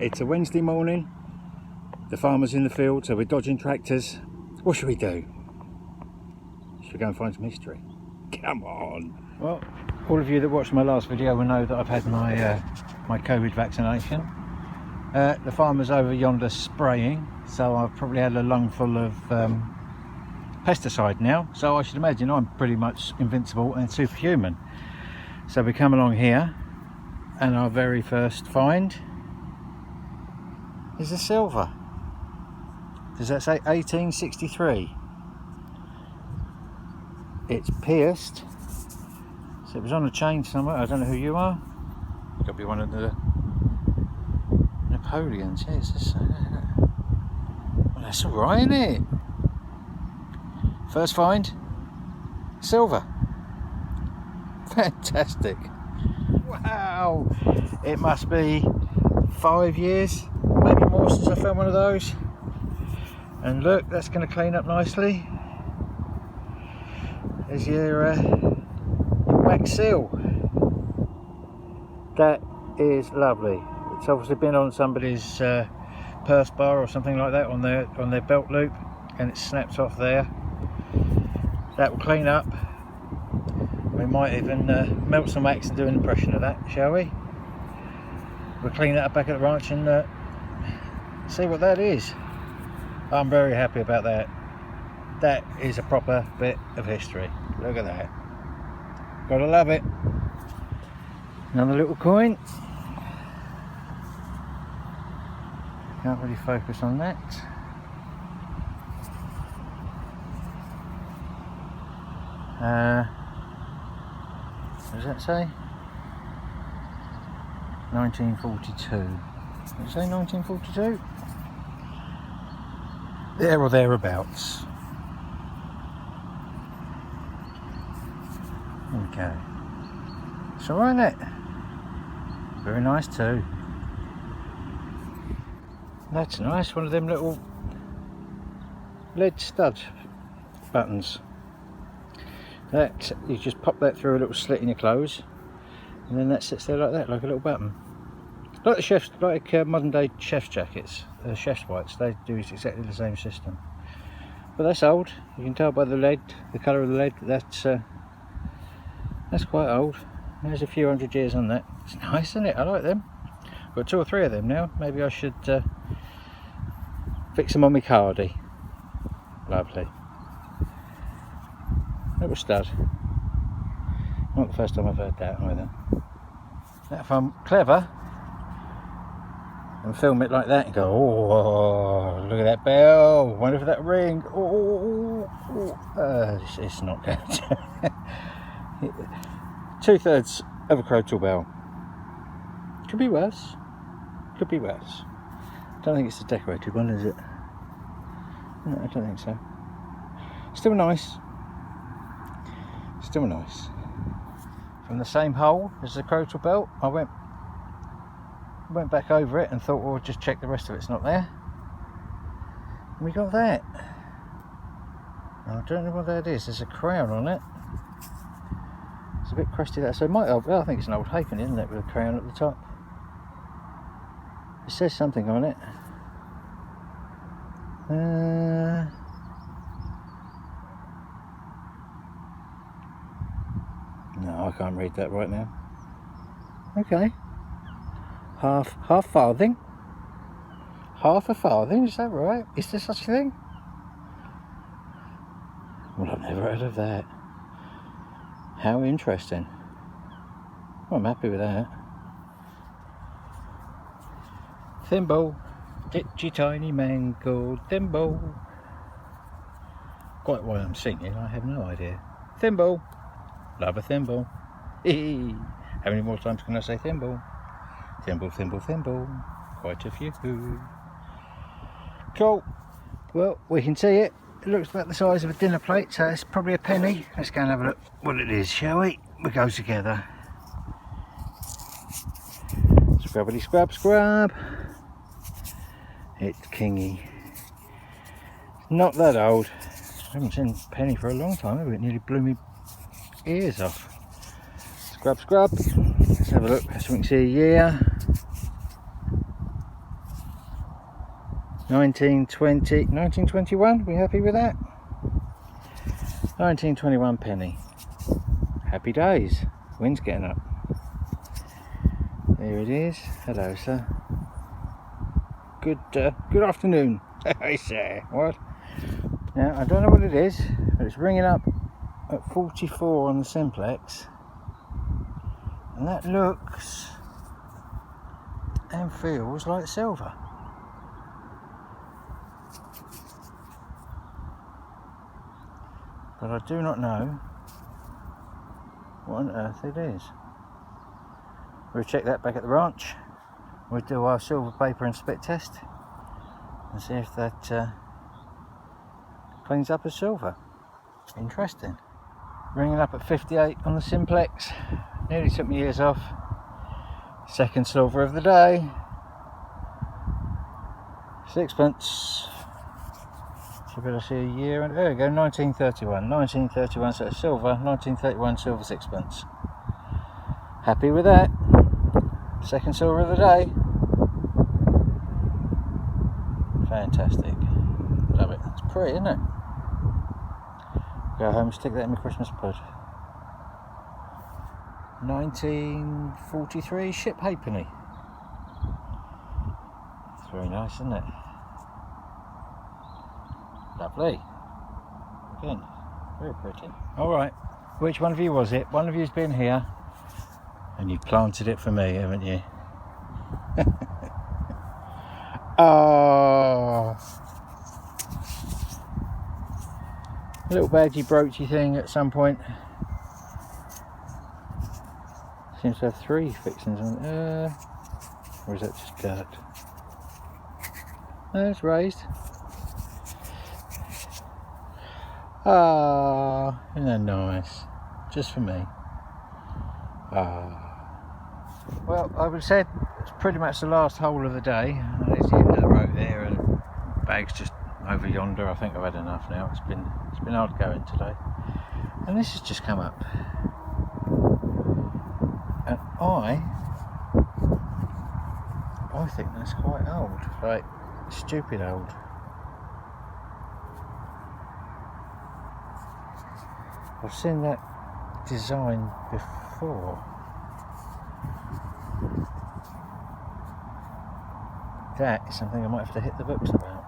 It's a Wednesday morning. The farmer's in the field, so we're dodging tractors. What should we do? Should we go and find some history? Come on. Well, all of you that watched my last video will know that I've had my my COVID vaccination. The farmer's over yonder spraying, so I've probably had a lung full of pesticide now. So I should imagine I'm pretty much invincible and superhuman. So we come along here, and our very first find is a silver. Does that say 1863? It's pierced, so it was on a chain somewhere. I don't know who you are. It's got to be one of the Napoleons. Yeah, it's just, well, that's all right, isn't it? First find, silver. Fantastic. Wow, it must be 5 years, maybe more, since I found one of those. And look, that's going to clean up nicely. There's your wax seal. That is lovely. It's obviously been on somebody's purse bar or something like that, on their belt loop, and it snaps off there. That will clean up. We might even melt some wax and do an impression of that, shall we? We'll clean that up back at the ranch and see what that is. I'm very happy about that. That is a proper bit of history. Look at that. Gotta love it. Another little coin. Can't really focus on that. What does that say? 1942. Does it say 1942? There or thereabouts. Okay. It's alright, isn't it? Very nice too. That's nice, one of them little lead stud buttons. That, you just pop that through a little slit in your clothes, and then that sits there like that, like a little button. Like the chefs, like modern day chef's jackets, chef's whites, they do exactly the same system. But that's old. You can tell by the lead, the colour of the lead, that's quite old. There's a few 100 years on that. It's nice, isn't it? I like them. Got 2 or 3 of them now. Maybe I should fix them on my cardy. Lovely. Little stud. Not the first time I've heard that either. Now if I'm clever and film it like that and go, oh, look at that bell, wonder if that ring, it's not good. 2/3 of a crotal bell. Could be worse. Could be worse. Don't think it's a decorated one, is it? No, I don't think so. Still nice. Still nice. From the same hole as the crotal belt, I went back over it and thought, well, just check the rest of it's not there. And we got that. I don't know what that is. There's a crown on it. It's a bit crusty there, so it might have, well, I think it's an old halfpenny, isn't it, with a crown at the top. It says something on it. No, I can't read that right now. Okay. Half farthing. Half a farthing, is that right? Is there such a thing? Well, I've never heard of that. How interesting. Well, I'm happy with that. Thimble, get your tiny man called Thimble. Quite why I'm singing, I have no idea. Thimble, love a thimble. How many more times can I say thimble? Thimble, thimble, thimble. Quite a few. Cool. Well, we can see it. It looks about the size of a dinner plate, so it's probably a penny. Let's go and have a look what it is, shall we? We go together. Scrubbity scrub scrub. It's kingy. Not that old. I haven't seen a penny for a long time, have we? It nearly blew me ears off. Scrub scrub. Let's have a look so we can see a year. 1920, 1921, we happy with that? 1921 penny. Happy days. Wind's getting up. There it is. Hello, sir. Good afternoon. Hey, sir. What? Now, I don't know what it is, but it's ringing up at 44 on the simplex. And that looks and feels like silver. But I do not know what on earth it is. We'll check that back at the ranch. We'll do our silver paper and spit test and see if that cleans up as silver. Interesting. Ringing up at 58 on the simplex. Nearly took my ears off. Second silver of the day. Sixpence. Should be able to see a year, and there we go, 1931. 1931, so it's silver. 1931 silver sixpence. Happy with that. Second silver of the day. Fantastic. Love it. It's pretty, isn't it? Go home and stick that in my Christmas pud. 1943 ship halfpenny. It's very nice, isn't it? Lovely. Again, very pretty. Alright, which one of you was it? One of you's been here and you planted it for me, haven't you? Oh, a little badgy broachy thing at some point. Seems to have three fixings on it. Or is that just dirt? No, it's raised. Ah, isn't that nice? Just for me. Ah. Well, I would have said it's pretty much the last hole of the day. There's the end of the road there, and bag's just over yonder. I think I've had enough now. It's been hard going today. And this has just come up. And I think that's quite old. Like, stupid old. I've seen that design before. That is something I might have to hit the books about.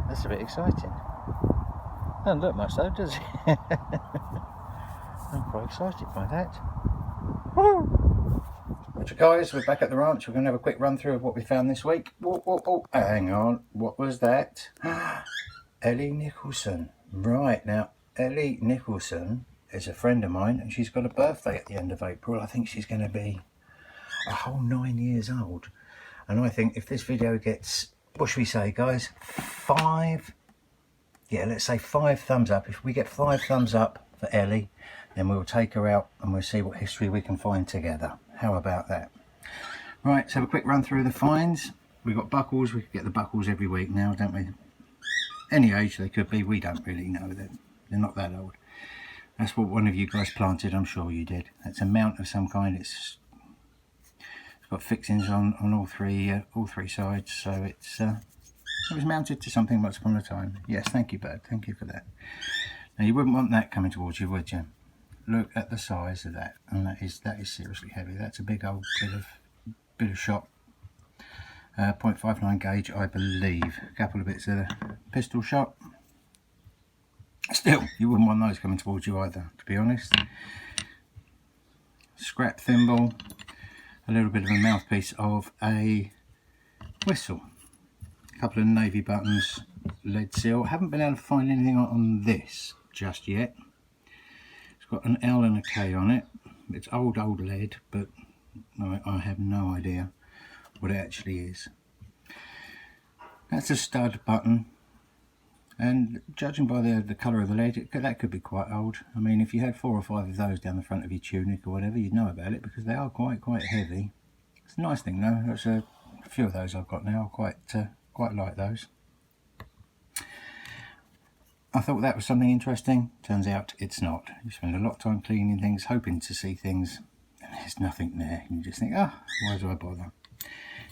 That's a bit exciting. Doesn't look much though, does it? I'm quite excited by that. Woo! Right, guys, we're back at the ranch. We're going to have a quick run through of what we found this week. Oh, hang on. What was that? Ellie Nicholson. Right, now Ellie Nicholson is a friend of mine, and she's got a birthday at the end of April. I think she's going to be a whole 9 years old. And I think if this video gets, what should we say, guys? Let's say 5 thumbs up. If we get 5 thumbs up for Ellie, then we'll take her out and we'll see what history we can find together. How about that? Right, let's have a quick run through the finds. We've got buckles. We could get the buckles every week now, don't we? Any age they could be, we don't really know. They're not that old. That's what one of you guys planted, I'm sure you did. That's a mount of some kind. It's got fixings on all three sides, so it was mounted to something once upon a time. Yes, thank you, Bird. Thank you for that. Now you wouldn't want that coming towards you, would you? Look at the size of that, and that is seriously heavy. That's a big old bit of shot. 0.59 gauge, I believe. A couple of bits of pistol shot. Still, you wouldn't want those coming towards you either, to be honest. Scrap thimble. A little bit of a mouthpiece of a whistle. A couple of navy buttons. Lead seal. Haven't been able to find anything on this just yet. It's got an L and a K on it. It's old lead, but I have no idea what it actually is. That's a stud button, and judging by the colour of the lead, that could be quite old. I mean, if you had 4 or 5 of those down the front of your tunic or whatever, you'd know about it, because they are quite heavy. It's a nice thing though. There's a few of those I've got now. Quite like those. I thought that was something interesting. Turns out it's not. You spend a lot of time cleaning things, hoping to see things, and there's nothing there. And you just think, why do I bother?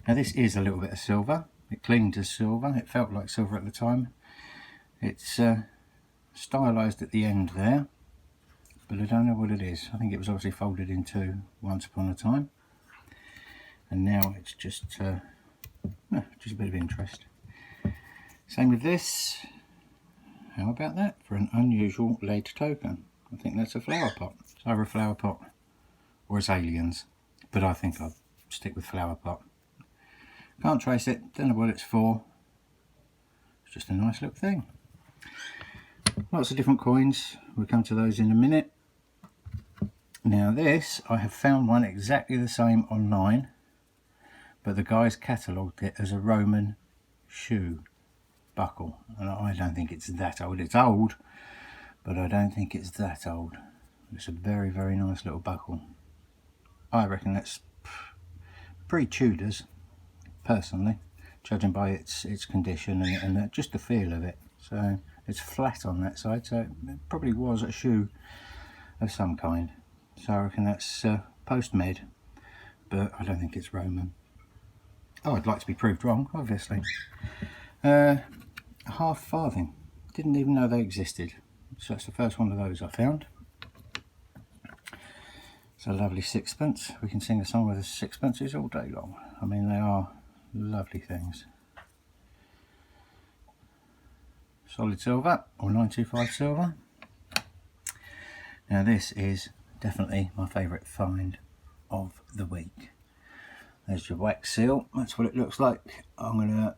Now this is a little bit of silver. It cleaned as silver. It felt like silver at the time. It's stylised at the end there, but I don't know what it is. I think it was obviously folded in two once upon a time, and now it's just a bit of interest. Same with this. How about that for an unusual lead token? I think that's a flower pot. It's either a flower pot or it's aliens, but I think I'll stick with flower pot. Can't trace it, don't know what it's for. It's just a nice little thing. Lots of different coins, we'll come to those in a minute. Now this, I have found one exactly the same online, but the guys catalogued it as a Roman shoe buckle, and I don't think it's that old. It's old, but I don't think it's that old. It's a very, very nice little buckle. I reckon that's pre-Tudors, personally, judging by its condition and just the feel of it. So it's flat on that side, so it probably was a shoe of some kind. So I reckon that's post-med, but I don't think it's Roman. Oh, I'd like to be proved wrong, obviously. A half farthing. Didn't even know they existed. So that's the first one of those I found. It's a lovely sixpence. We can sing a song with the sixpences all day long. I mean, they are lovely things. Solid silver, or 925 silver. Now this is definitely my favourite find of the week. There's your wax seal. That's what it looks like. I'm going to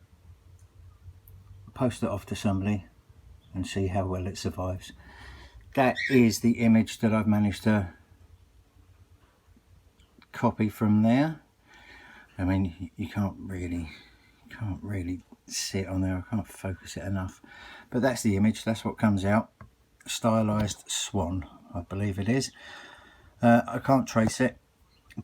post it off to somebody and see how well it survives. That is the image that I've managed to copy from there. I mean, you can't really see it on there. I can't focus it enough, but that's the image. That's what comes out. Stylized swan, I believe it is. I can't trace it,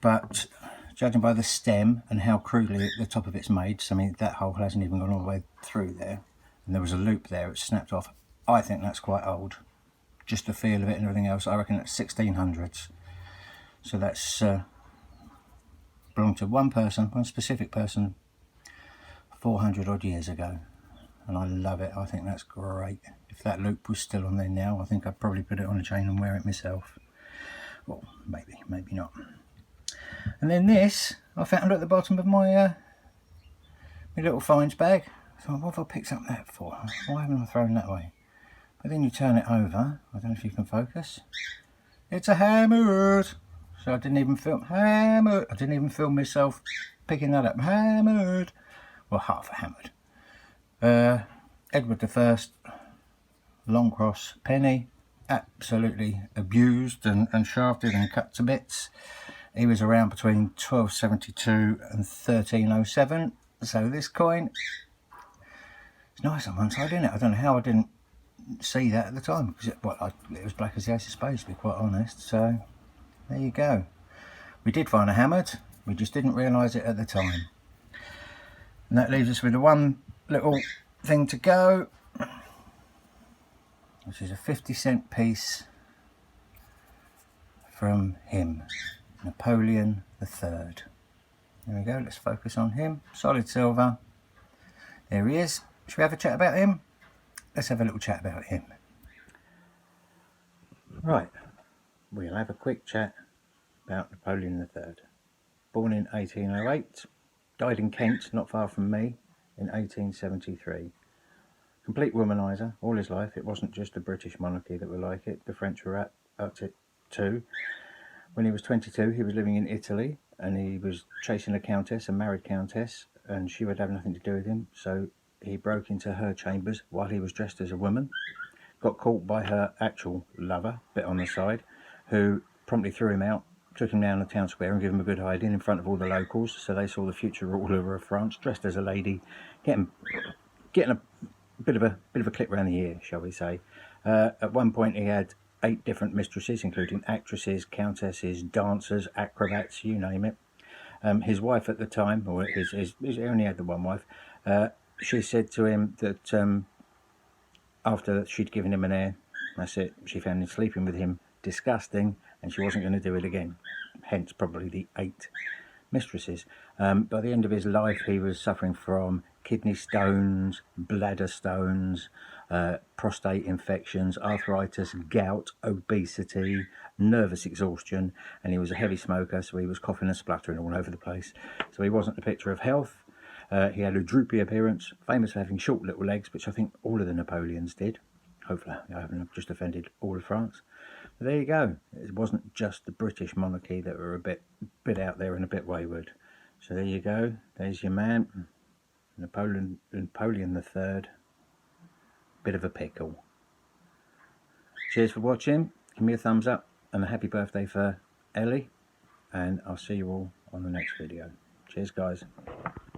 but judging by the stem and how crudely the top of it's made, so I mean that hole hasn't even gone all the way through there, and there was a loop there, it snapped off. I think that's quite old, just the feel of it and everything else. I reckon that's 1600s. So that's belonged to one person, one specific person, 400 odd years ago, and I love it. I think that's great. If that loop was still on there now, I think I'd probably put it on a chain and wear it myself. Well, maybe not. And then this I found at the bottom of my my little finds bag. I thought, what have I picked up that for? Why haven't I thrown that away? But then you turn it over. I don't know if you can focus. It's a hammered. So I didn't even film hammered. I didn't even film myself picking that up. Hammered. Well, half a hammered. Edward I, long cross penny, absolutely abused and shafted and cut to bits. He was around between 1272 and 1307. So this coin, it's nice on one side, isn't it? I don't know how I didn't see that at the time, because it was black as the ace of spades, to be quite honest. So there you go. We did find a hammered, we just didn't realise it at the time. And that leaves us with the one little thing to go, which is a 50-cent piece from him, Napoleon III. There we go, let's focus on him. Solid silver. There he is. Should we have a chat about him? Let's have a little chat about him. Right, we'll have a quick chat about Napoleon III. Born in 1808, died in Kent, not far from me, in 1873. Complete womaniser all his life. It wasn't just the British monarchy that were like it. The French were at it too. When he was 22, he was living in Italy, and he was chasing a countess, a married countess, and she would have nothing to do with him. So he broke into her chambers while he was dressed as a woman, got caught by her actual lover, bit on the side, who promptly threw him out, took him down the town square and gave him a good hiding in front of all the locals. So they saw the future ruler of France dressed as a lady, getting a bit of a clip around the ear, shall we say. At one point he had 8 different mistresses, including actresses, countesses, dancers, acrobats, you name it. His wife at the time, or he only had the one wife, she said to him that after she'd given him an heir, that's it, she found him sleeping with him disgusting, and she wasn't going to do it again. Hence probably the 8 mistresses. By the end of his life, he was suffering from kidney stones, bladder stones, prostate infections, arthritis, gout, obesity, nervous exhaustion, and he was a heavy smoker, so he was coughing and spluttering all over the place. So he wasn't a picture of health. He had a droopy appearance, famous for having short little legs, which I think all of the Napoleons did. Hopefully I haven't just offended all of France. But there you go. It wasn't just the British monarchy that were a bit out there and a bit wayward. So there you go. There's your man, Napoleon III. Bit of a pickle. Cheers for watching. Give me a thumbs up and a happy birthday for Ellie. And I'll see you all on the next video. Cheers, guys.